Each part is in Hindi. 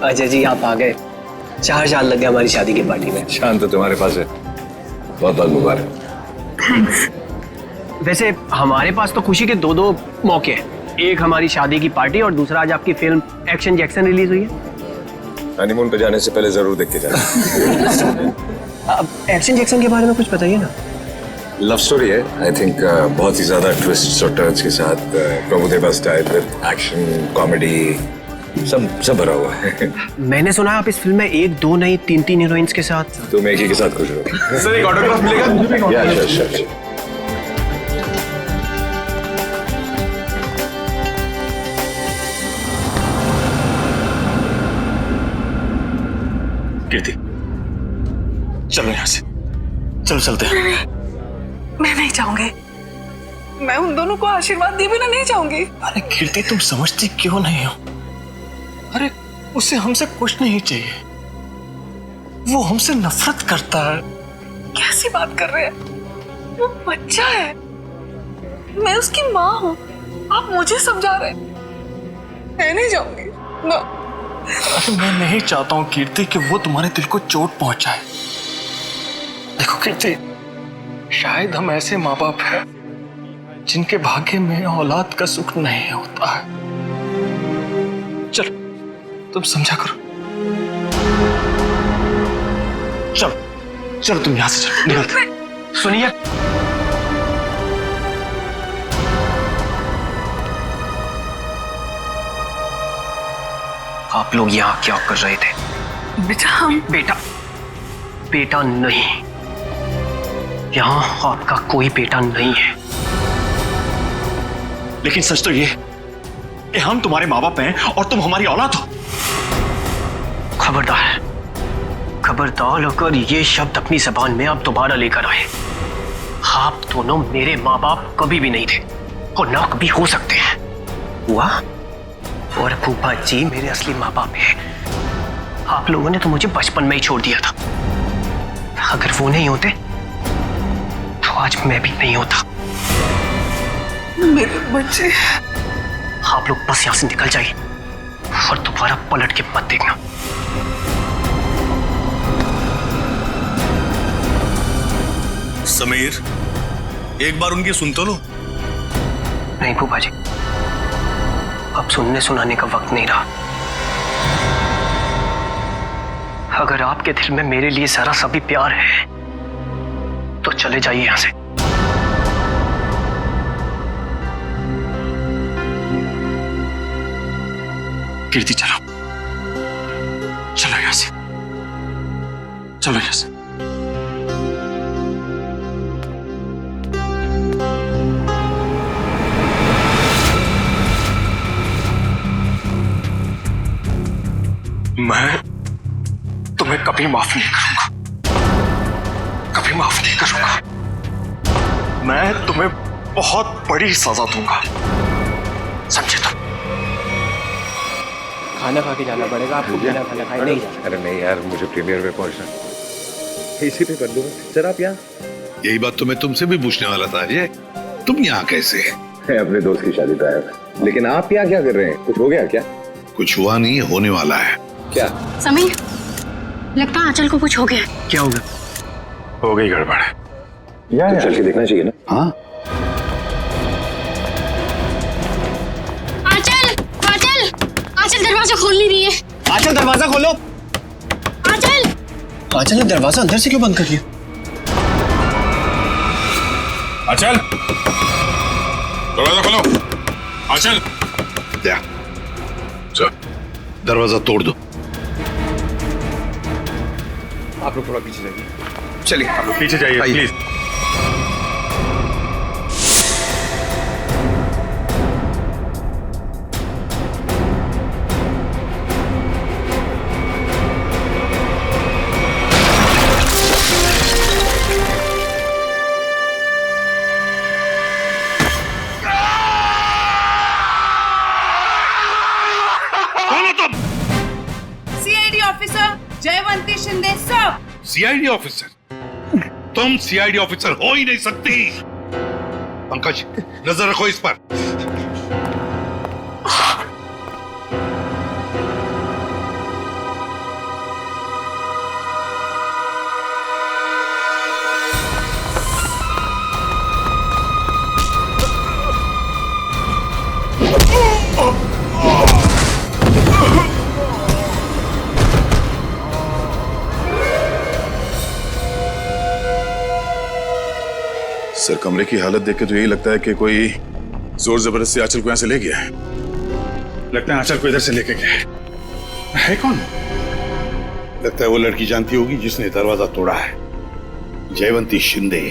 अजय जी आप आ गए। 4 साल लग गए हमारी शादी की पार्टी में। शान तो तुम्हारे पास है, बहुत बहुत मुबारक। थैंक्स। वैसे हमारे पास तो खुशी के 2 मौके हैं, एक हमारी शादी की पार्टी और दूसरा आज आपकी फिल्म एक्शन जैक्सन रिलीज हुई है। हनीमून पे जाने से पहले जरूर देख के जाना। अब एक्शन जैक्सन के बारे में कुछ बताइए ना। लव स्टोरी है, आई थिंक बहुत ही ज्यादा ट्विस्ट्स और टर्न्स के साथ, Prabhudeva style with action comedy सब भरा हुआ है। मैंने सुना है आप इस फिल्म में 1, 2 नहीं 3 हीरोइंस के साथ। तुम एक ही के साथ खुश हो। सर एक ऑटोग्राफ मिलेगा? या श्योर। कीर्ति चलो यहाँ से, चलो चलते हैं। मैं नहीं चाहूंगी, मैं उन दोनों को आशीर्वाद दिए बिना नहीं चाहूंगी। अरे कीर्ति तुम समझती क्यों नहीं हो? अरे उसे हमसे कुछ नहीं चाहिए, वो हमसे नफरत करता है। कैसी बात कर रहे हैं? वो बच्चा है, मैं उसकी माँ हूँ, आप मुझे समझा रहे हैं। मैं नहीं जाऊंगी ना। अरे मैं नहीं चाहता हूँ कीर्ति कि वो तुम्हारे दिल को चोट पहुंचाए। देखो कीर्ति, शायद हम ऐसे माँ बाप हैं जिनके भाग्य में औलाद का सुख नहीं होता है। चलो तुम समझा करो। चलो चलो तुम यहां से चलो, निकलते। सुनिए, आप लोग यहाँ क्या कर रहे थे? बेटा हम बेटा नहीं, यहाँ आपका कोई बेटा नहीं है। लेकिन सच तो ये कि हम तुम्हारे माँ बाप हैं और तुम हमारी औलाद हो। खबरदार अगर ये शब्द अपनी जबान में आप दोबारा लेकर आए। आप दोनों मेरे माँ बाप कभी भी नहीं थे और ना कभी हो सकते हैं। हुआ और फूफा जी मेरे असली माँ बाप हैं। आप लोगों ने तो मुझे बचपन में ही छोड़ दिया था। अगर वो नहीं होते तो आज मैं भी नहीं होता। मेरे बच्चे। आप लोग बस यहां से निकल जाइए और दोबारा पलट के मत देखना। समीर, एक बार उनकी सुन तो लो। नहीं फूफा जी, अब सुनने सुनाने का वक्त नहीं रहा। अगर आपके दिल में मेरे लिए जरा सा भी प्यार है तो चले जाइए यहां से। कीर्ति चलो, चलो यहां से, चलो यहां से। मैं तुम्हें कभी माफ नहीं करूंगा, कभी माफ नहीं करूंगा। मैं तुम्हें बहुत बड़ी सजा दूंगा, समझे तुम? खाना खा के जाना पड़ेगा आपको। बिना खाना खाए नहीं जाना। अरे नहीं यार, मुझे प्रीमियर पे पहुंचना, इसी पे कर दूंगा। सर आप यहाँ? यही बात तो मैं तुमसे भी पूछने वाला था अजय, तुम यहाँ कैसे? मैं अपने दोस्त की शादी पे आया था। लेकिन आप यहाँ क्या कर रहे हैं? कुछ हो गया क्या? कुछ हुआ नहीं, होने वाला है। क्या? समीर, लगता है आंचल को कुछ हो गया। क्या होगा? हो गई गड़बड़। तो चल के देखना चाहिए ना। हाँ आंचल दरवाजा खोल नहीं रही है। आंचल दरवाजा खोलो। आंचल ने दरवाजा अंदर से क्यों बंद कर लिया? आंचल, दरवाजा खोलो। आंचल, चल दरवाजा तोड़ दो। आप लोग थोड़ा पीछे जाइए। चलिए आप लोग पीछे जाइए please. CID officer Jaywanti Shinde सब। CID officer? तुम सीआईडी ऑफिसर हो ही नहीं सकती। पंकज, नजर रखो इस पर। सर कमरे की हालत देख के तो यही लगता है कि कोई जोर जबरदस्ती आंचल को यहाँ से ले गया है। लगता है आंचल को इधर से लेके गया है कौन? लगता है वो लड़की जानती होगी जिसने दरवाजा तोड़ा है, जयवंती शिंदे।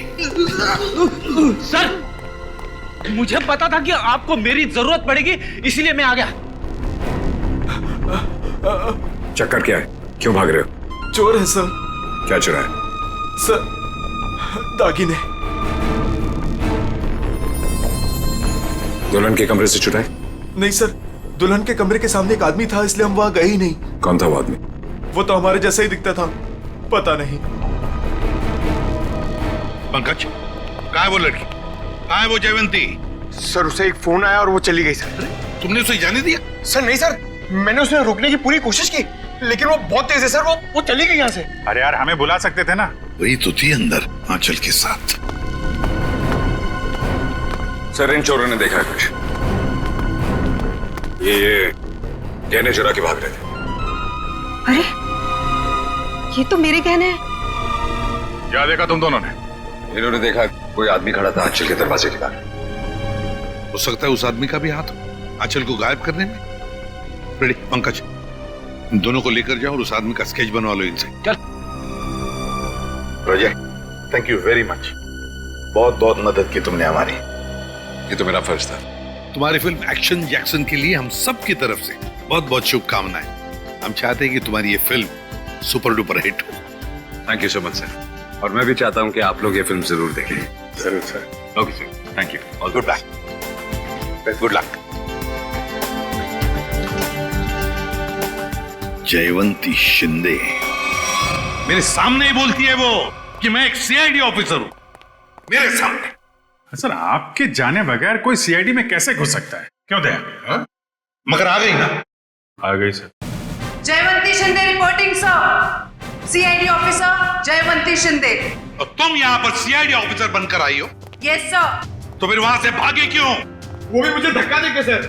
सर मुझे पता था कि आपको मेरी जरूरत पड़ेगी, इसलिए मैं आ गया। चक्कर क्या है? क्यों भाग रहे हो? चोर है सर। क्या चुरा है? सर दागिने। दुल्हन के कमरे से चुराए? नहीं सर, दुल्हन के कमरे के सामने एक आदमी था, इसलिए हम वहां गए ही नहीं। कौन था वो आदमी? वो तो हमारे जैसा ही दिखता था, पता नहीं। पंकज, कहाँ है वो लड़की? कहाँ है वो जयवंती? सर उसे एक फोन आया और वो चली गई सर। तुमने उसे जाने दिया? सर नहीं सर, मैंने उसे रोकने की पूरी कोशिश की, लेकिन वो बहुत तेज है सर, वो चली गई यहाँ से। अरे यार हमें बुला सकते थे ना। वही तो थी अंदर आंचल के साथ। सर इन चोरों ने देखा है कुछ। ये गहने चुरा के भाग रहे थे। अरे ये तो मेरे गहने हैं। क्या देखा तुम दोनों ने? इन्होंने देखा कोई आदमी खड़ा था आंचल के दरवाजे के बाहर। हो सकता है उस आदमी का भी हाथ हो आंचल को गायब करने में। रेडी पंकज, इन दोनों को लेकर जाओ और उस आदमी का स्केच बनवा लो इनसे। चल। रोजे, थैंक यू वेरी मच, बहुत बहुत मदद की तुमने हमारी। ये तो मेरा फर्ज था। तुम्हारी फिल्म एक्शन जैक्सन के लिए हम सब की तरफ से बहुत बहुत शुभकामनाएं। हम चाहते हैं कि तुम्हारी ये फिल्म सुपर डुपर हिट हो। Thank you so much sir. और मैं भी चाहता हूं कि आप लोग ये फिल्म जरूर देखें। जरूर sir. Okay sir, thank you. All good luck. Good luck. Jayvanti Shinde मेरे सामने ही बोलती है वो कि मैं एक सीआईडी ऑफिसर हूं, मेरे सामने। सर आपके जाने बगैर कोई सीआईडी में कैसे घुस सकता है? क्यों दया? हाँ? मगर आ गई ना। आ गई sir. Jayvanti Shinde reporting sir. CID officer Jaywanti Shinde. और तुम यहाँ पर सीआईडी ऑफिसर बनकर आई हो? Yes sir. तो फिर वहां से भागे क्यों? वो भी मुझे धक्का देके सर।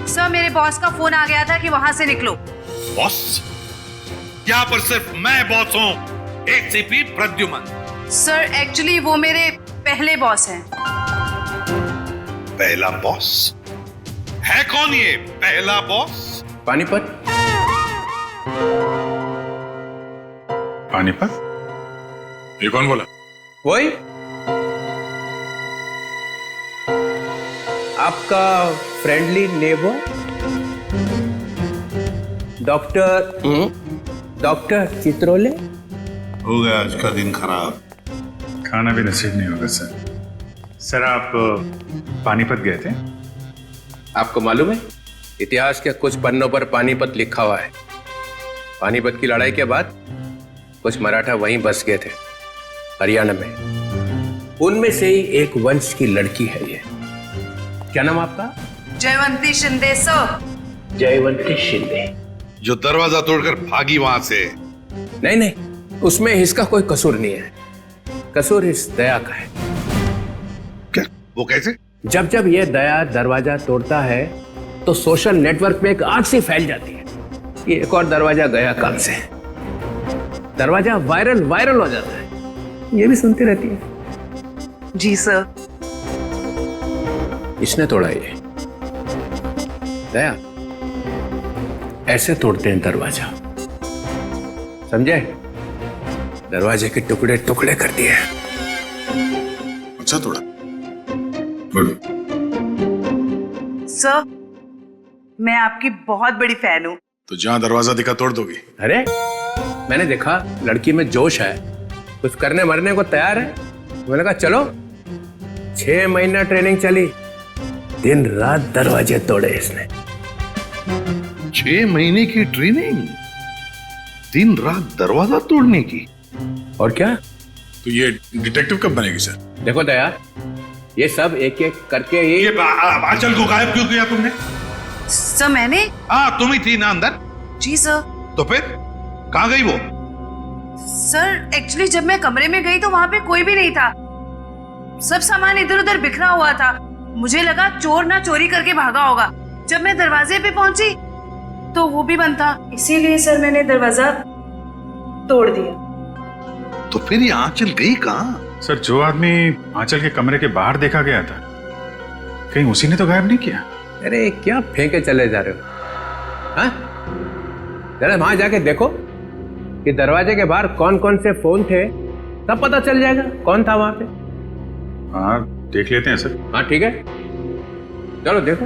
सर मेरे बॉस का फोन आ गया था कि वहां से निकलो। बॉस? यहाँ पर सिर्फ मैं बॉस हूँ, एसीपी प्रद्युमन। सर एक्चुअली वो मेरे पहले बॉस हैं। पहला बॉस? है कौन ये पहला बॉस? पानीपत। पानीपत? ये कौन बोला? वही आपका फ्रेंडली नेबर डॉक्टर चित्रोले। हो गया आज का दिन खराब। खाना भी नसीब नहीं होगा सर। सर आप पानीपत गए थे? आपको मालूम है इतिहास के कुछ पन्नों पर पानीपत लिखा हुआ है। पानीपत की लड़ाई के बाद कुछ मराठा वहीं बस गए थे हरियाणा में। उनमें से ही एक वंश की लड़की है ये। क्या नाम आपका? जयवंती शिंदे सर। जयवंती शिंदे जो दरवाजा तोड़कर भागी वहां से। नहीं नहीं, उसमें इसका कोई कसूर नहीं है। कसूर इस दया का है। क्या? वो कैसे? जब जब ये दया दरवाजा तोड़ता है तो सोशल नेटवर्क में एक आग सी फैल जाती है। ये एक और दरवाजा गया काम से, दरवाजा वायरल हो जाता है। ये भी सुनती रहती है। जी सर। इसने तोड़ा ये दया। ऐसे तोड़ते हैं दरवाजा, समझे? दरवाजे के टुकड़े टुकड़े कर दिए। अच्छा तोड़ा। गुड। सर मैं आपकी बहुत बड़ी फैन हूँ। तो जहां दरवाजा दिखा तोड़ दोगी? अरे मैंने देखा लड़की में जोश है, कुछ करने मरने को तैयार है। मैंने कहा चलो। 6 महीना ट्रेनिंग चली, दिन रात दरवाजे तोड़े इसने। 6 महीने की ट्रेनिंग, दिन रात दरवाजा तोड़ने की। और क्या? तो ये डिटेक्टिव कब बनेगी सर? देखो दया, ये सब एक एक करके ही। ये आंचल को गायब क्यों किया तुमने? सर मैंने। हाँ तुम ही थी ना अंदर? जी सर। तो फिर कहाँ गई वो? सर एक्चुअली जब मैं कमरे में गई तो वहां पे कोई भी नहीं था। सब सामान इधर उधर बिखरा हुआ था। मुझे लगा चोर ना चोरी करके भागा होगा। जब मैं दरवाजे पे पहुंची तो वो भी बंद था, इसीलिए सर मैंने दरवाजा तोड़ दिया। तो फिर ये आंचल गई कहाँ? सर, जो आदमी आंचल के कमरे के बाहर देखा गया था, कहीं उसी ने तो गायब नहीं किया? अरे क्या फेंके चले जा रहे हो? हाँ, जरा वहां जाके देखो कि दरवाजे के बाहर कौन कौन से फोन थे, तब पता चल जाएगा कौन था वहां पे। हाँ, देख लेते हैं सर। हाँ ठीक है, चलो देखो।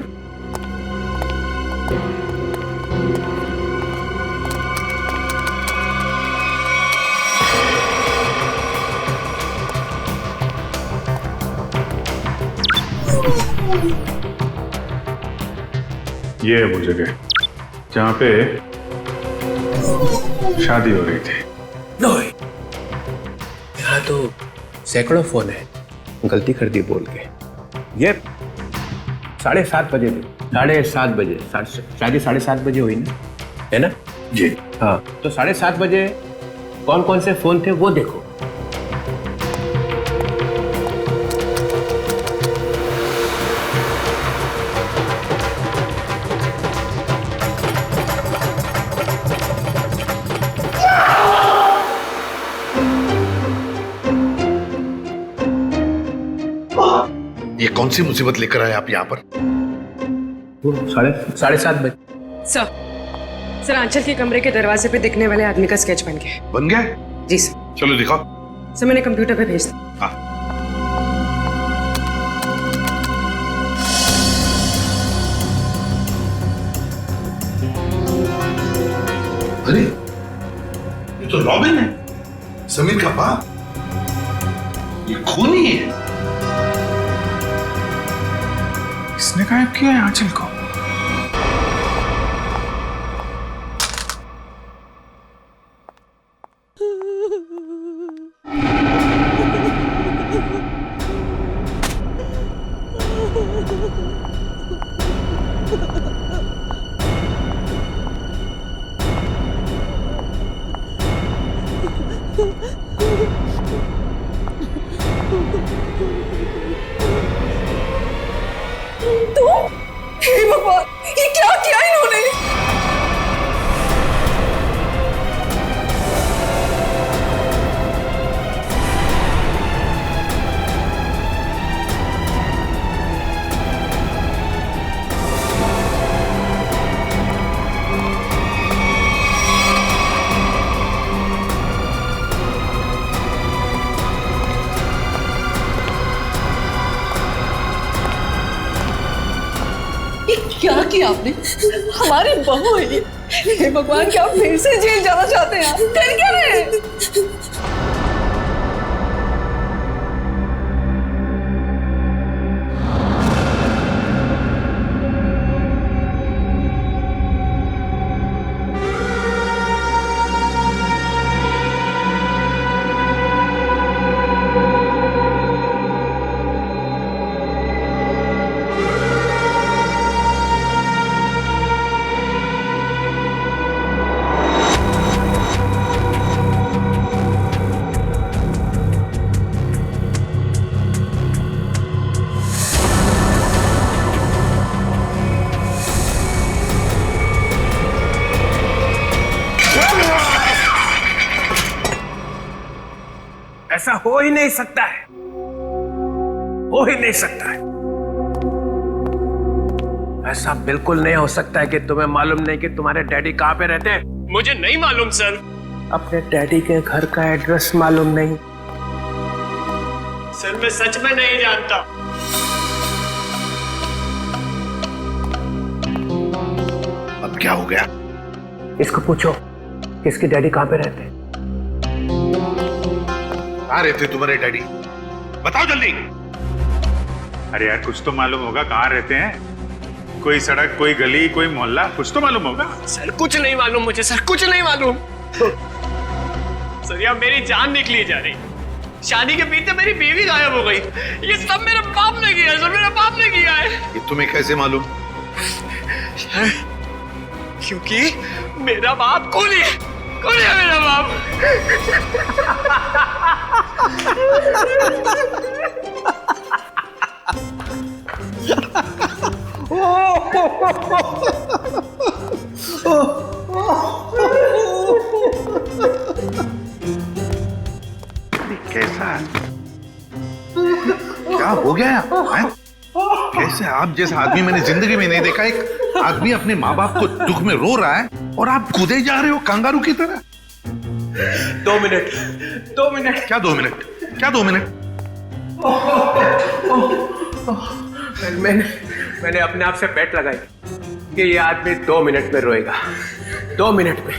ये है वो जगह जहां पे शादी हो रही थी। यहाँ तो सैकड़ों फोन है, गलती कर दी बोल के। ये 7:30 बजे थे, 7:30 बजे, शादी 7:30 बजे हुई ना, है ना जी? हाँ, तो 7:30 बजे कौन कौन से फोन थे वो देखो। ये कौन सी मुसीबत लेकर आए आप यहाँ पर? 7:30 बजे। सर, आंचल के कमरे के दरवाजे पे दिखने वाले आदमी का स्केच बन गया। बन गया? जी सर। चलो दिखाओ। सर, मैंने कंप्यूटर पे भेज दिया। हाँ। अरे ये तो रॉबिन है, समीर का बाप। ये खूनी है। किसने गायब किया है आंचल को? हे भगवान, ये क्या किया इन्होंने? क्या किया आपने? हमारी बहू है ये। हे भगवान, क्या आप फिर से जेल जाना चाहते हैं? कर क्या रहे हैं? ऐसा हो ही नहीं सकता है, हो ही नहीं सकता है। ऐसा बिल्कुल नहीं हो सकता है कि तुम्हें मालूम नहीं कि तुम्हारे डैडी कहाँ पे रहते हैं। मुझे नहीं मालूम सर। अपने डैडी के घर का एड्रेस मालूम नहीं? सर, मैं सच में नहीं जानता। अब क्या हो गया? इसको पूछो किसके डैडी कहाँ पे रहते हैं। कहाँ रहते तुम्हारे डैडी? बताओ जल्दी। अरे यार, कुछ तो मालूम होगा कहाँ रहते हैं। कोई सड़क, कोई गली, कोई मोहल्ला, कुछ तो मालूम होगा। सर, कुछ नहीं मालूम मुझे। सर, कुछ नहीं मालूम। सर, यार मेरी जान निकली जा रही। शादी के बीच मेरी बीवी गायब हो गई। ये सब मेरे बाप ने किया है। सर, मेरे बाप ने किया है। ये तुम्हें कैसे मालूम? क्योंकि मेरा बाप खूनी है। कौन है मेरा बाप? कैसा हो गया है? कैसे आप जैसा आदमी मैंने जिंदगी में नहीं देखा। एक आदमी अपने माँ बाप को दुख में रो रहा है और आप कूदे जा रहे हो कंगारू की तरह। 2 मिनट। क्या 2 मिनट? क्या 2 मिनट? मैंने अपने आप से बेट लगाई कि ये आदमी 2 मिनट में रोएगा। 2 मिनट में।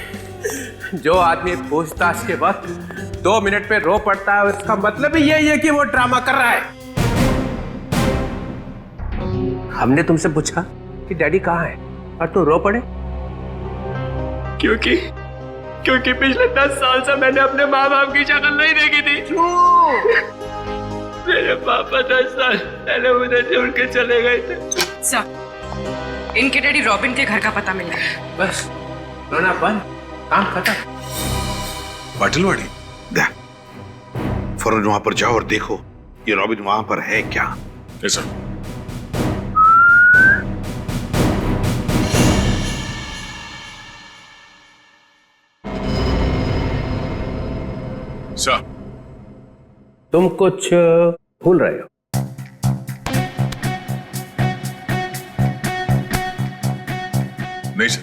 जो आदमी पूछताछ के वक्त 2 मिनट में रो पड़ता है, उसका मतलब ही यही है कि वो ड्रामा कर रहा है। हमने तुमसे पूछा कि डैडी कहाँ है और तू रो पड़े? क्योंकि पिछले 10 साल से मैंने अपने माँ बाप की शक्ल नहीं देखी थी। मेरे पापा 10 साल पहले मुझे छोड़ के चले गए थे। सर, इनके डैडी रॉबिन के घर का पता मिला है। बस रोना बंद, काम खत्म। पाटिलवाड़ी, फौरन वहां पर जाओ और देखो ये रॉबिन वहां पर है क्या। सर। सर, तुम कुछ भूल रहे हो। नहीं सर,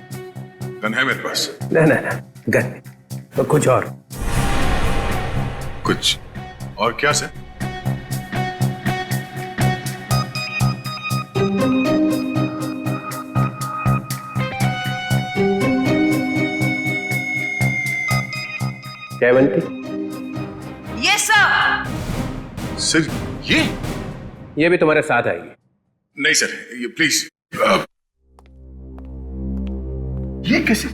गन है मेरे पास। नहीं, गन तो कुछ और। कुछ और क्या sir? Jayvanti, yes sir. Sir ये भी तुम्हारे साथ आएगी। नहीं सर, ये प्लीज। ये कैसे?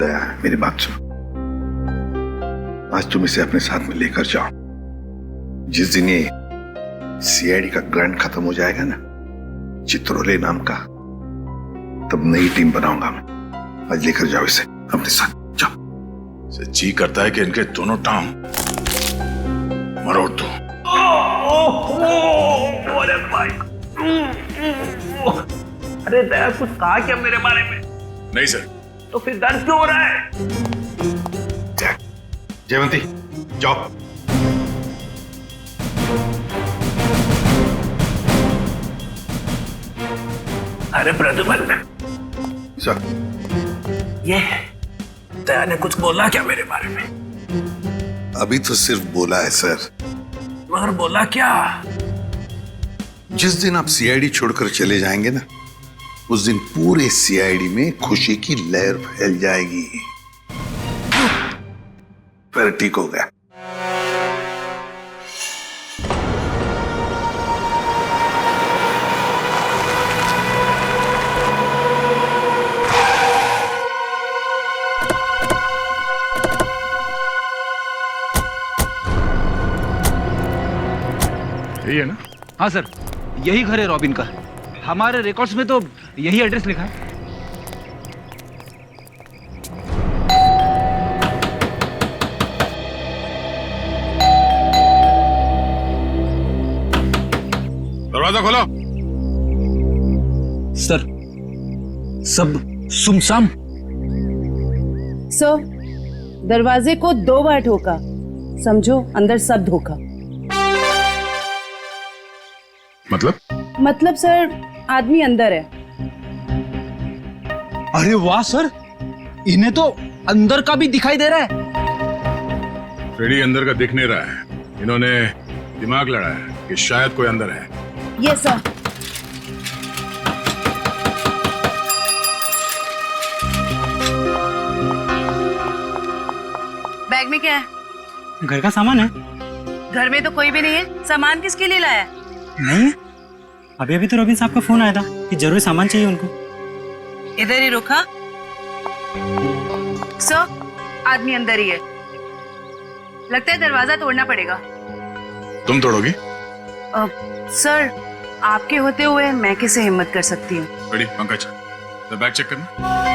दया, मेरी बात सुनो। आज तुम इसे अपने साथ में लेकर जाओ। जिस दिन ये सीआईडी का ग्रांट खत्म हो जाएगा ना, चित्रोले नाम का, तब नई टीम बनाऊंगा मैं। आज लेकर जाओ इसे अपने साथ, जाओ। जी करता है कि इनके दोनों टांग मरोड़ दो। अरे भाई, अरे दया, कुछ कहा क्या मेरे बारे में? नहीं सर। तो फिर दर्द क्यों हो रहा है? जयवंती, जाओ। अरे प्रद्युमन, सर, ये दया ने कुछ बोला क्या मेरे बारे में? अभी तो सिर्फ बोला है सर। मगर बोला क्या? जिस दिन आप सीआईडी छोड़कर चले जाएंगे ना, उस दिन पूरे सीआईडी में खुशी की लहर फैल जाएगी। फिर ठीक हो गया। यही है ना? हाँ सर, यही घर है रॉबिन का। हमारे रिकॉर्ड्स में तो यही एड्रेस लिखा है। दरवाजा खोलो। सर, सब सुमसाम। सर, दरवाजे को 2 बार ठोका, समझो अंदर सब धोखा। मतलब सर, आदमी अंदर है। अरे वाह सर, इन्हें तो अंदर का भी दिखाई दे रहा है। फ्रेडी अंदर का दिख नहीं रहा है। इन्होंने दिमाग लड़ाया है कि शायद कोई अंदर है। Yes sir. बैग में क्या है? घर का सामान है। घर में तो कोई भी नहीं है। सामान किसके लिए लाया? नहीं, अभी तो रॉबिन साहब का फोन आया था कि जरूर सामान चाहिए उनको। इधर ही रुका। सर, आदमी अंदर ही है। लगता है दरवाजा तोड़ना पड़ेगा। तुम तोड़ोगी? सर, आपके होते हुए मैं कैसे हिम्मत कर सकती हूँ? फ्रेडी, पंकज, बैग चेक करना।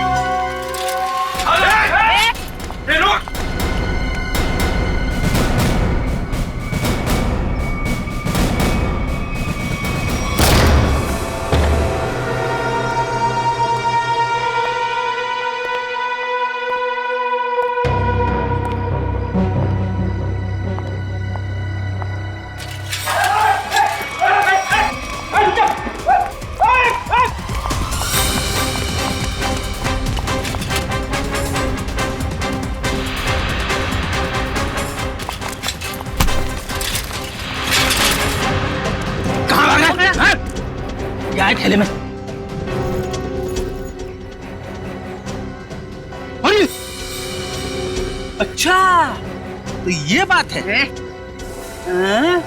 थैले में। अरे अच्छा, तो ये बात है। हाँ?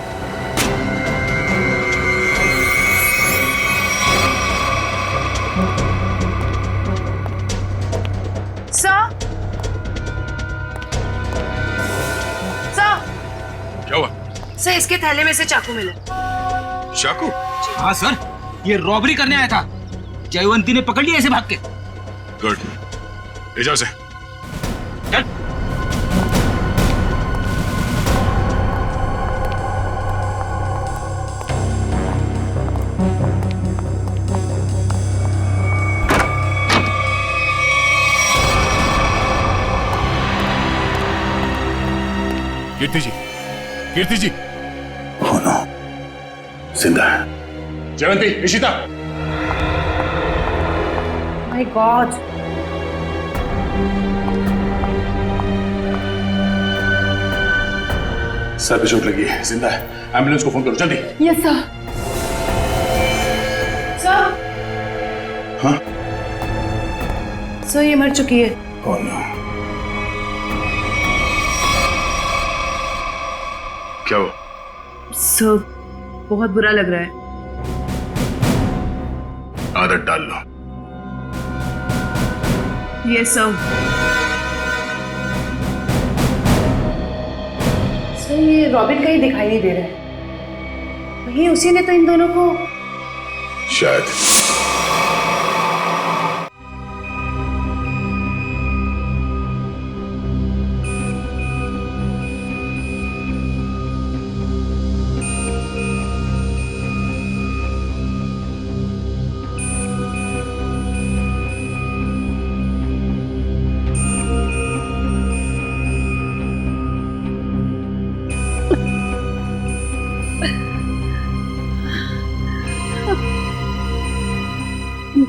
क्या हुआ? सर, इसके थैले में से चाकू मिला। चाकू? हाँ सर, ये रॉबरी करने आया था। जयवंती ने पकड़ लिया ऐसे भाग के। गुड, ले जाओ उसे। चल। कीर्ति जी, कीर्ति जी। Oh no, जिंदा है। जयवंती, इशिता। My God. सर पे चोट लगी है, जिंदा है। एम्बुलेंस को फोन करो जल्दी। Yes sir. सर। हाँ? सर, ये मर चुकी है। Oh no. क्या हुआ? सर, बहुत बुरा लग रहा है। आदत डाल लो। Yes sir. सर, ये रॉबिन कहीं दिखाई नहीं दे रहा है। वही उसी ने तो इन दोनों को शायद।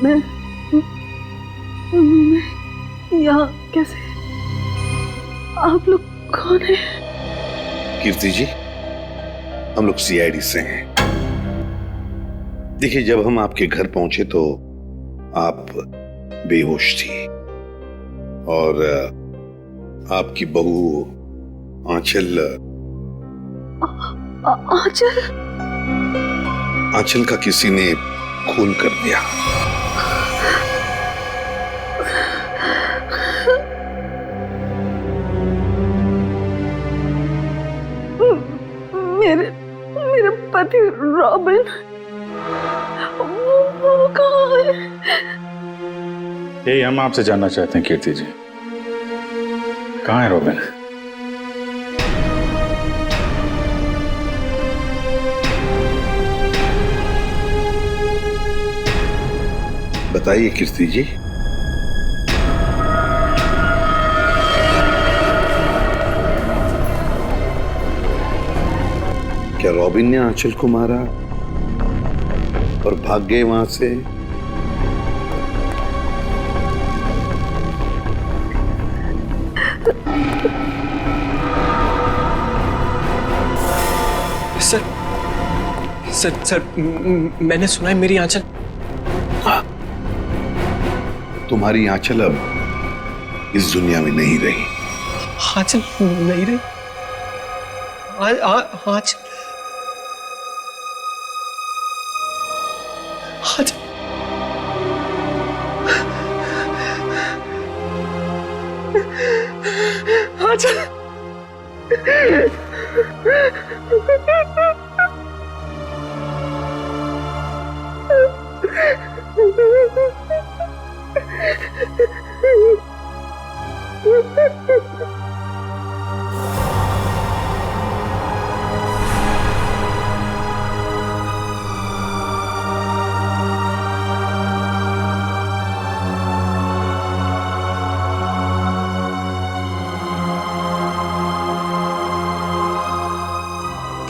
मैं यहाँ कैसे? आप लोग कौन हैं? कीर्ति जी, हम लोग सीआईडी से हैं। देखिए, जब हम आपके घर पहुंचे तो आप बेहोश थी और आपकी बहू आंचल आंचल का किसी ने खून कर दिया। मेरे पति रॉबिन, वो कहाँ है? यही हम आपसे जानना चाहते हैं कीर्ति जी, कहाँ है रॉबिन? बताइए कीर्ति जी। क्या रॉबिन ने आंचल को मारा और भाग गए वहां से? सर, मैंने सुना है मेरी आंचल। तुम्हारी आंचल अब इस दुनिया में नहीं रही। आंचल नहीं रही? आंचल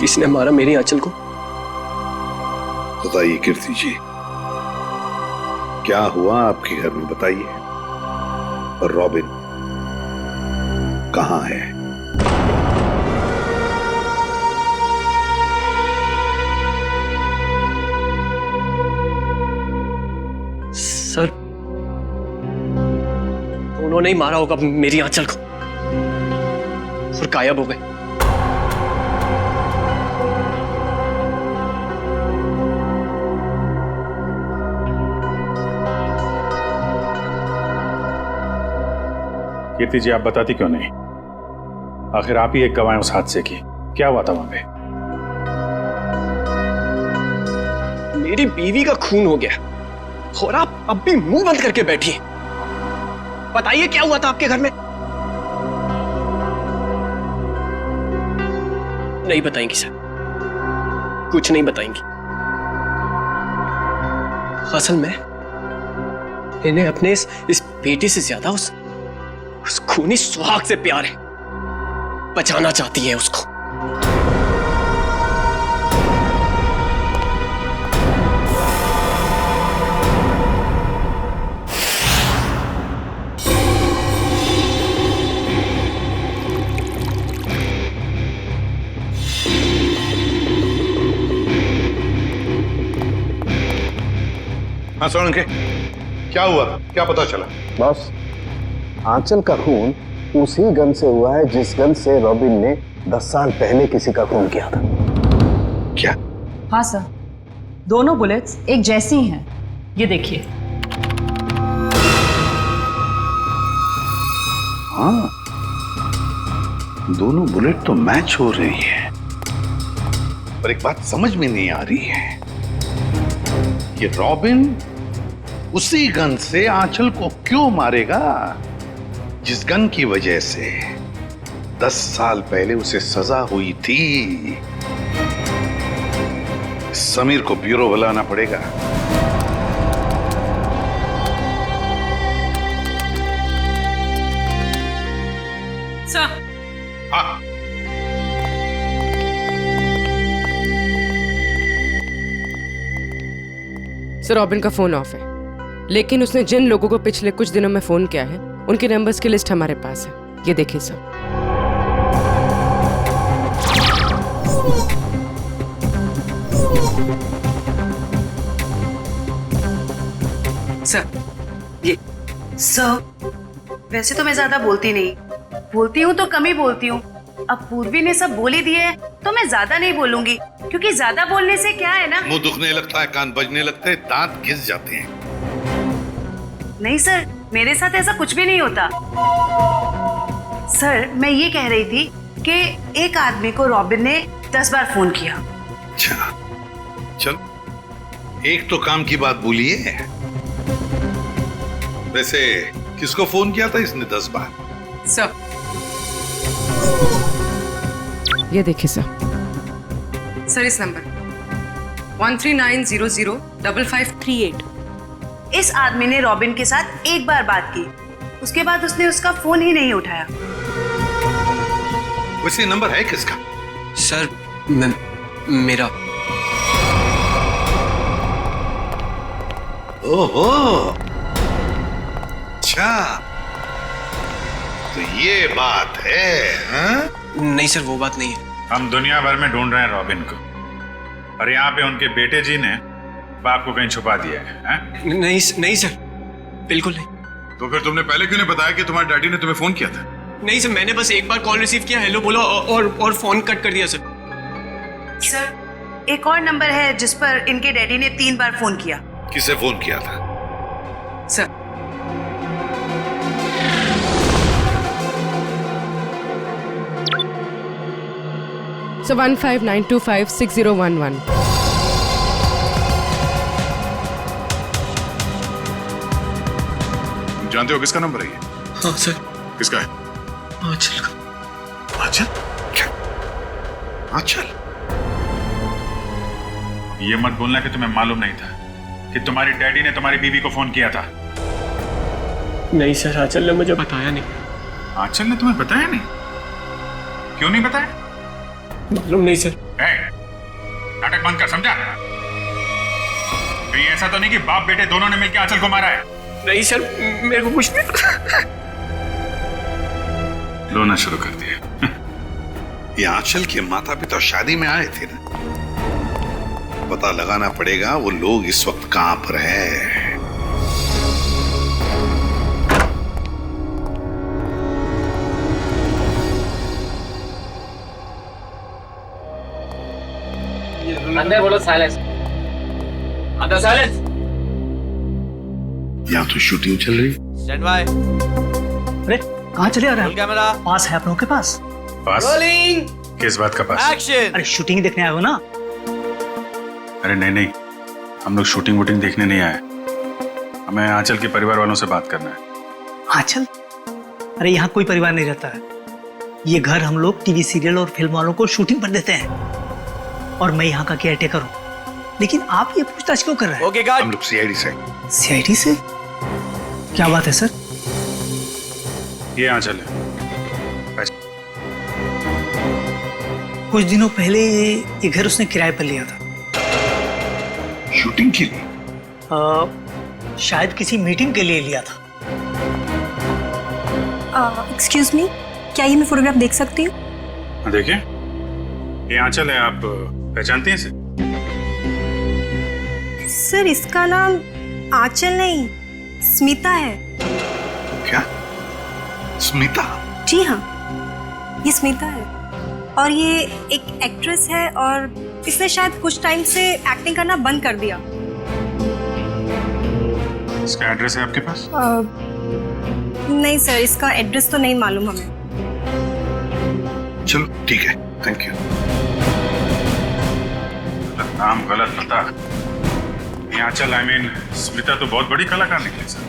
किसने मारा मेरी आंचल को? बताइए कीर्ति जी, क्या हुआ आपके घर में? बताइए। और रॉबिन कहाँ है? सर, उन्होंने ही मारा होगा मेरी आंचल को और गायब हो गए। कीर्ति जी, आप बताती क्यों नहीं? आखिर आप ही एक गवाह उस हादसे की। क्या हुआ था वहां पे? मेरी बीवी का खून हो गया और आप अब भी मुंह बंद करके बैठी हैं। बताइए क्या हुआ था आपके घर में? नहीं बताएंगी सर, कुछ नहीं बताएंगी। असल में इन्हें अपने इस बेटे से ज्यादा उस खूनी सुहाग से प्यार है। बचाना चाहती है उसको। हाँ सोलंकी, क्या हुआ? क्या पता चला? बॉस, आंचल का खून उसी गन से हुआ है जिस गन से रॉबिन ने 10 साल पहले किसी का खून किया था। क्या? हाँ सर, दोनों बुलेट्स एक जैसी ही हैं। ये देखिए। हाँ, दोनों बुलेट तो मैच हो रही है, पर एक बात समझ में नहीं आ रही है कि रॉबिन उसी गन से आंचल को क्यों मारेगा जिस गन की वजह से 10 साल पहले उसे सजा हुई थी। समीर को ब्यूरो बुलाना पड़ेगा। सर। हाँ। सर, रॉबिन का फोन ऑफ है, लेकिन उसने जिन लोगों को पिछले कुछ दिनों में फोन किया है उनके नंबर्स की लिस्ट हमारे पास है। ये देखिए सर। सर, ये सर, वैसे तो मैं ज्यादा बोलती नहीं, बोलती हूँ तो कम ही बोलती हूँ। अब पूर्वी ने सब बोल ही दिए है तो मैं ज्यादा नहीं बोलूंगी, क्योंकि ज्यादा बोलने से क्या है ना, मुंह दुखने लगता है, कान बजने लगते हैं, दांत घिस जाते हैं। नहीं सर, मेरे साथ ऐसा कुछ भी नहीं होता। सर, मैं ये कह रही थी कि एक आदमी को रॉबिन ने 10 बार फोन किया। अच्छा, चल एक तो काम की बात बोलिए। वैसे किसको फोन किया था इसने 10 बार? सर, ये देखिए सर। सर, इस नंबर 1390055338। इस आदमी ने रॉबिन के साथ एक बार बात की, उसके बाद उसने उसका फोन ही नहीं उठाया। वैसे नंबर है किसका? सर, मेरा। ओहो, अच्छा, तो ये बात है? हाँ? नहीं सर, वो बात नहीं है। हम दुनिया भर में ढूंढ रहे हैं रॉबिन को, और यहाँ पे उनके बेटे जी ने बाप को कहीं छुपा दिया है। नहीं सर, बिल्कुल नहीं। तो फिर तुमने पहले क्यों नहीं बताया कि तुम्हारे डैडी ने तुम्हें फोन किया था? नहीं सर, मैंने बस एक बार कॉल रिसीव किया, हेलो बोला और फोन कट कर दिया सर। सर, एक और नंबर है जिस पर इनके डैडी ने 3 बार फोन किया। किसे फोन किया था? Sir, So 1592560111। जानते हो किसका नंबर है ये? हाँ सर। किसका है? आंचल का। आंचल? क्या? आंचल? ये मत बोलना कि तुम्हें मालूम नहीं था कि तुम्हारी डैडी ने तुम्हारी बीवी को फोन किया था। नहीं सर, आंचल ने मुझे बताया नहीं। आंचल ने तुम्हें बताया नहीं? क्यों नहीं बताया? मालूम नहीं सर। नाटक बंद कर, समझा? कहीं ऐसा तो नहीं कि बाप बेटे दोनों ने मिलकर आंचल को मारा है? नहीं सर, मेरे को कुछ नहीं। रोना शुरू कर दिया। ये आंचल के माता पिता शादी में आए थे ना, पता लगाना पड़ेगा वो लोग इस वक्त कहां पर है। साइलेंस, आधा साइलेंस। यहाँ तो शूटिंग चल रही। Stand by. अरे कहाँ चले आ रहे हैं? कैमरा पास है आप लोगों के पास? रोलिंग। किस बात का पास? एक्शन। अरे शूटिंग देखने आए हो ना? अरे नहीं नहीं, हम लोग शूटिंग वूटिंग देखने नहीं आए, हमें आंचल के परिवार वालों से बात करना है। आंचल? अरे यहाँ कोई परिवार नहीं रहता है। ये घर हम लोग टीवी सीरियल और फिल्म वालों को शूटिंग पर देते हैं, और मैं यहाँ का केयरटेकर हूँ। लेकिन आप ये पूछताछ क्यों कर रहे हैं? Okay guard. हम लोग सीआईडी से। सीआईडी से? क्या बात है सर? ये आंचल है। कुछ दिनों पहले ये घर उसने किराए पर लिया था। शूटिंग के लिए? शायद किसी मीटिंग के लिए लिया था। एक्सक्यूज मी, क्या ये मैं फोटोग्राफ देख सकती हूँ? देखिए, ये आंचल है, आप पहचानती हैं इसे? सर इसका नाम आंचल नहीं, स्मिता है। क्या? स्मिता? जी हाँ, ये स्मिता है, और ये एक एक्ट्रेस है, और इसने शायद कुछ टाइम से एक्टिंग करना बंद कर दिया। इसका एड्रेस है आपके पास? नहीं सर, इसका एड्रेस तो नहीं मालूम हमें। चलो ठीक है, थैंक यू। गलत नाम, गलत पता। ये आंचल, आई मीन स्मिता तो बहुत बड़ी कलाकार निकली सर।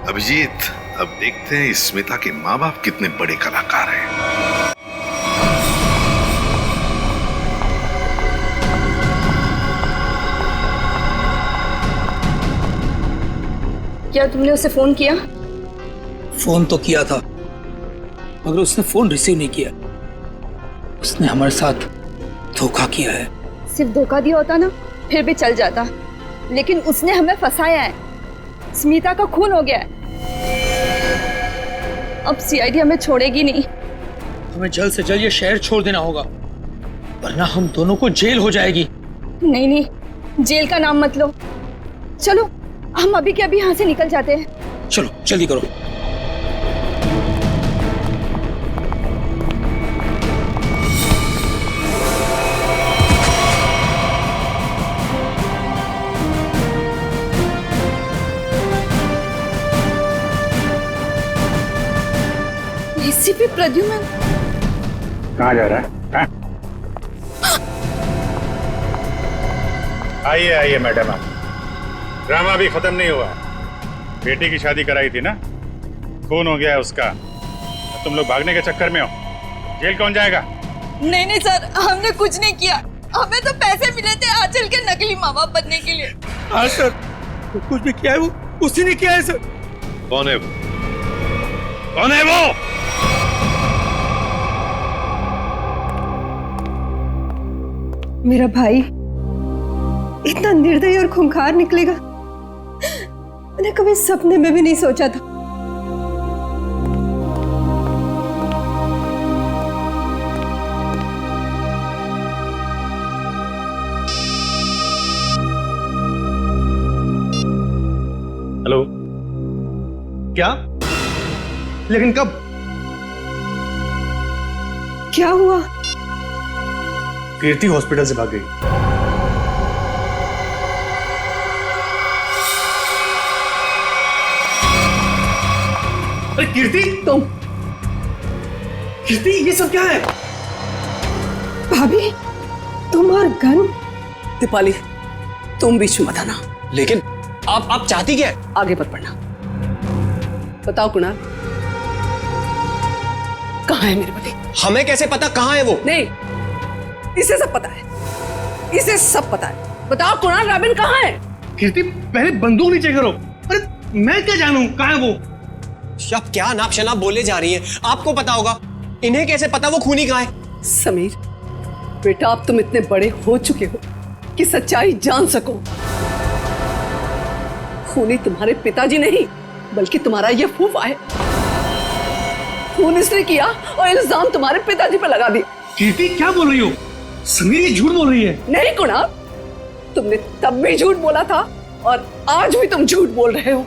अभिजीत, अब देखते हैं इस स्मिता के माँ बाप कितने बड़े कलाकार हैं। क्या तुमने उसे फोन किया? फोन तो किया था, मगर उसने फोन रिसीव नहीं किया। उसने हमारे साथ धोखा किया है। सिर्फ धोखा दिया होता ना, फिर भी चल जाता, लेकिन उसने हमें फंसाया है। स्मिता का खून हो गया है। अब सीआईडी हमें छोड़ेगी नहीं। हमें जल्द से जल्द ये शहर छोड़ देना होगा, वरना हम दोनों को जेल हो जाएगी। नहीं नहीं, जेल का नाम मत लो। चलो हम अभी के अभी यहाँ से निकल जाते हैं। चलो जल्दी करो। एसीपी प्रद्युमन कहाँ जा रहा है? आइए आइए मैडम, आप ड्रामा भी खत्म नहीं हुआ। बेटी की शादी कराई थी ना, खून हो गया है उसका, तुम लोग भागने के चक्कर में हो। जेल कौन जाएगा? नहीं नहीं सर, हमने कुछ नहीं किया। हमें तो पैसे मिले थे आंचल के नकली माँ बाप बनने के लिए। हाँ सर, कुछ भी किया है वो उसी ने किया है सर। कौन है वो? कौन है वो? मेरा भाई इतना निर्दयी और खूंखार निकलेगा, मैंने कभी सपने में भी नहीं सोचा था। हेलो, क्या? लेकिन कब? क्या हुआ? कीर्ति हॉस्पिटल से भाग गई। अरे कीर्ति, तुम? कीर्ति, ये सब क्या है? भाभी, तुम और गन? दीपाली, तुम बीच में मत आना। लेकिन आप चाहती क्या है? आगे मत बढ़ना। बताओ कुणाल, कहाँ है मेरे पति? हमें कैसे पता कहाँ है वो? नहीं, इसे सब पता है, इसे सब पता है। बताओ कुणाल, रॉबिन कहाँ है? कीर्ति, पहले बंदूक नीचे करो। अरे मैं क्या जानूं कहाँ है वो? आप क्या नाप शनाप बोले जा रही हैं? आपको पता होगा, इन्हें कैसे पता वो खूनी कहाँ है? समीर बेटा, अब तुम इतने बड़े हो चुके हो कि सच्चाई जान सको। खूनी तुम्हारे पिताजी नहीं, बल्कि तुम्हारा ये फूफा है। खून इसने किया और इल्जाम तुम्हारे पिताजी पर लगा दिया। कीर्ति, क्या बोल रही हो? समीर ये झूठ बोल रही है। नहीं कुणाल, तुमने तब भी झूठ बोला था और आज भी तुम झूठ बोल रहे हो।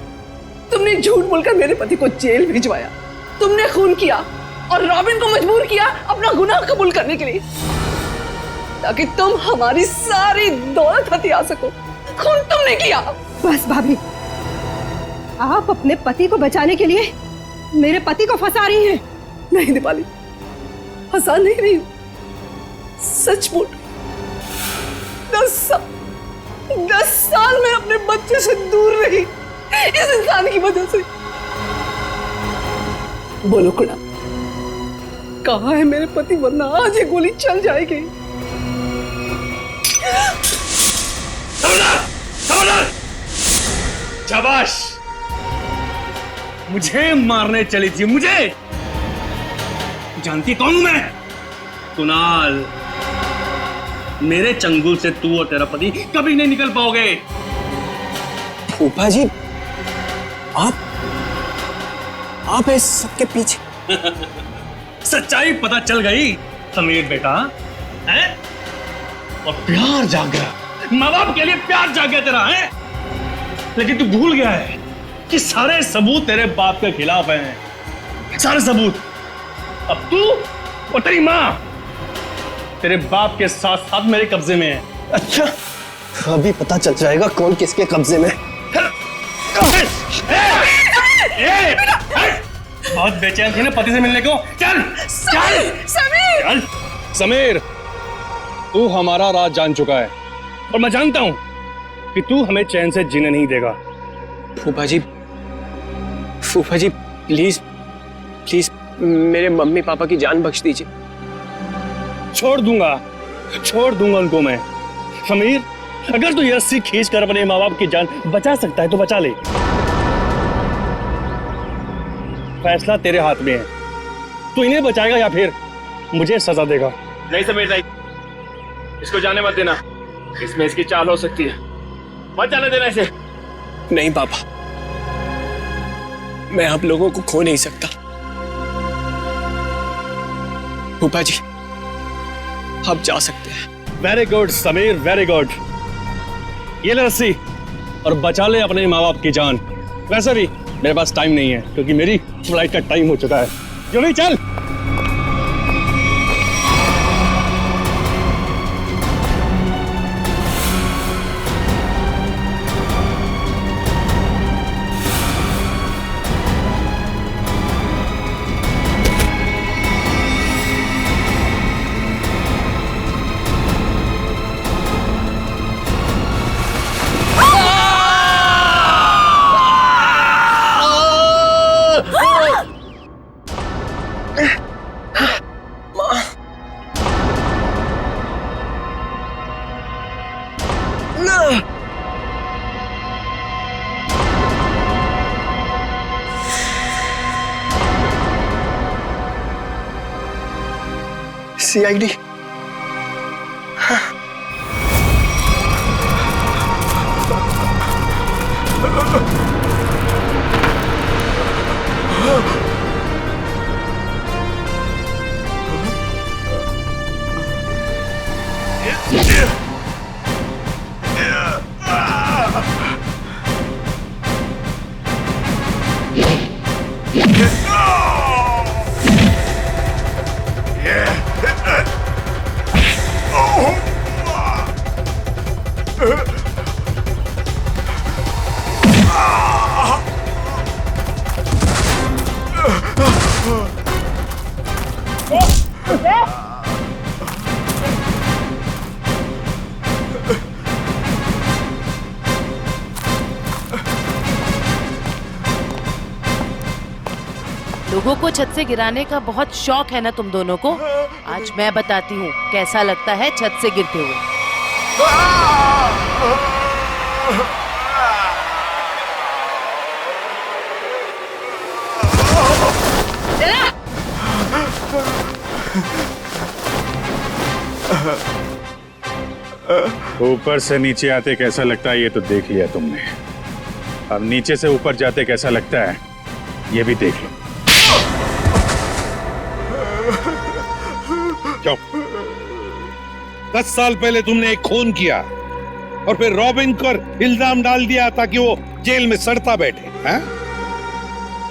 तुमने झूठ बोलकर मेरे पति को जेल भिजवाया, तुमने खून किया और रॉबिन को मजबूर किया अपना गुनाह कबूल करने के लिए। ताकि तुम हमारी सारी दौलत हथिया सको। खून तुमने किया। बस भाभी, आप अपने पति को बचाने के लिए मेरे पति को फंसा रही हैं। नहीं दीपाली, फंसा नहीं रही हूं, सच बोल। 10 साल मैं अपने बच्चे से दूर रही इस इंसान की वजह से। बोलो कुड़ा, कहाँ है मेरे पति, वरना आज ये गोली चल जाएगी। शाबाश, मुझे मारने चली थी, मुझे। जानती कौन हूं मैं? कुणाल। मेरे चंगुल से तू और तेरा पति कभी नहीं निकल पाओगे। फूफा जी, आप इस सबके पीछे। सच्चाई पता चल गई समीर बेटा, है? और प्यार जाग गया, माँ बाप के लिए प्यार जाग गया तेरा, है? लेकिन तू भूल गया है कि सारे सबूत तेरे बाप के खिलाफ हैं, सारे सबूत। अब तू और तेरी माँ तेरे बाप के साथ साथ मेरे कब्जे में है। अच्छा, अभी पता चल जाएगा कौन किसके कब्जे में। बहुत बेचैन थी ना पति से मिलने को। चल चल समीर, चल। समीर, तू हमारा राज जान चुका है और मैं जानता हूं कि तू हमें चैन से जीने नहीं देगा। फूफा जी प्लीज प्लीज मेरे मम्मी पापा की जान बख्श दीजिए। छोड़ दूंगा उनको मैं। समीर, अगर तू ये रस्सी खींच कर अपने माँ बाप की जान बचा सकता है तो बचा ले। फैसला तेरे हाथ में है, तू इन्हें बचाएगा या फिर मुझे सजा देगा। नहीं समीर नहीं, इसको जाने मत देना, इसमें इसकी चाल हो सकती है, मत जाने देना इसे। नहीं पापा, मैं आप लोगों को खो नहीं सकता। फूफा जी, आप जा सकते हैं। Very good Sameer, very good. ये ले रस्सी और बचा ले अपने माँ बाप की जान। वैसे भी मेरे पास टाइम नहीं है क्योंकि मेरी फ्लाइट का टाइम हो चुका है। जो नहीं, चल। CID। लोगों को छत से गिराने का बहुत शौक है ना तुम दोनों को। आज मैं बताती हूँ कैसा लगता है छत से गिरते हुए। ऊपर से नीचे आते कैसा लगता है ये तो देख लिया तुमने, अब नीचे से ऊपर जाते कैसा लगता है ये भी देख लो। चुप। 10 साल पहले तुमने एक खून किया और फिर रॉबिन पर इल्जाम डाल दिया ताकि वो जेल में सड़ता बैठे, हैं?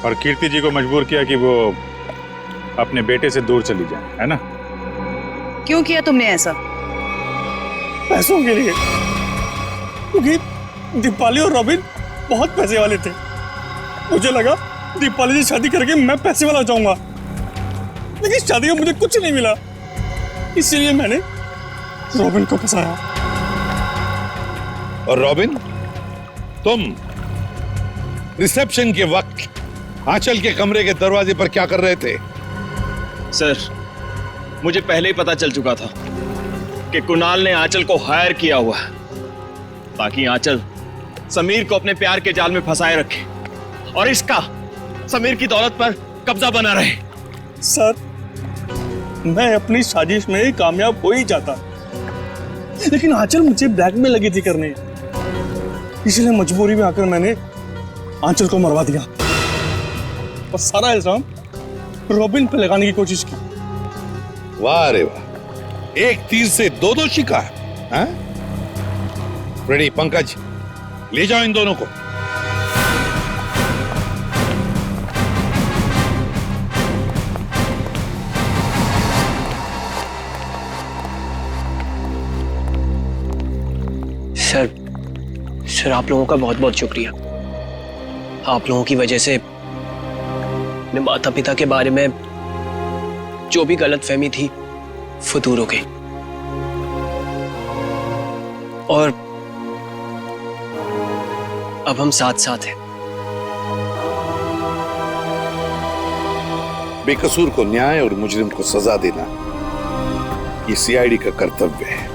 और कीर्ति जी को मजबूर किया कि वो अपने बेटे से दूर चली जाए, है ना? क्यों किया तुमने ऐसा? पैसों के लिए, क्योंकि दीपाली और रॉबिन बहुत पैसे वाले थे। मुझे लगा दीपाली से शादी करके मैं पैसे वाला हो जाऊंगा, लेकिन शादी में मुझे कुछ नहीं मिला, इसीलिए मैंने रॉबिन को फंसाया। और रॉबिन, तुम रिसेप्शन के वक्त आंचल के कमरे के दरवाजे पर क्या कर रहे थे? सर, मुझे पहले ही पता चल चुका था कि कुणाल ने आंचल को हायर किया हुआ है ताकि आंचल समीर को अपने प्यार के जाल में फंसाए रखे और इसका समीर की दौलत पर कब्जा बना रहे। सर, मैं अपनी साजिश में कामयाब हो ही जाता, लेकिन आंचल मुझे ब्लैकमेल लगी थी करने, इसलिए मजबूरी में आकर मैंने आंचल को मरवा दिया और सारा इल्जाम रॉबिन पे लगाने की कोशिश की। वाह रे वाह, एक तीर से दो शिकार। हाँ? रेडी पंकज, ले जाओ इन दोनों को। सर आप लोगों का बहुत बहुत शुक्रिया। आप लोगों की वजह से अपने माता पिता के बारे में जो भी गलतफहमी थी वो दूर हो गई, और अब हम साथ साथ हैं। बेकसूर को न्याय और मुजरिम को सजा देना ये सीआईडी का कर्तव्य है।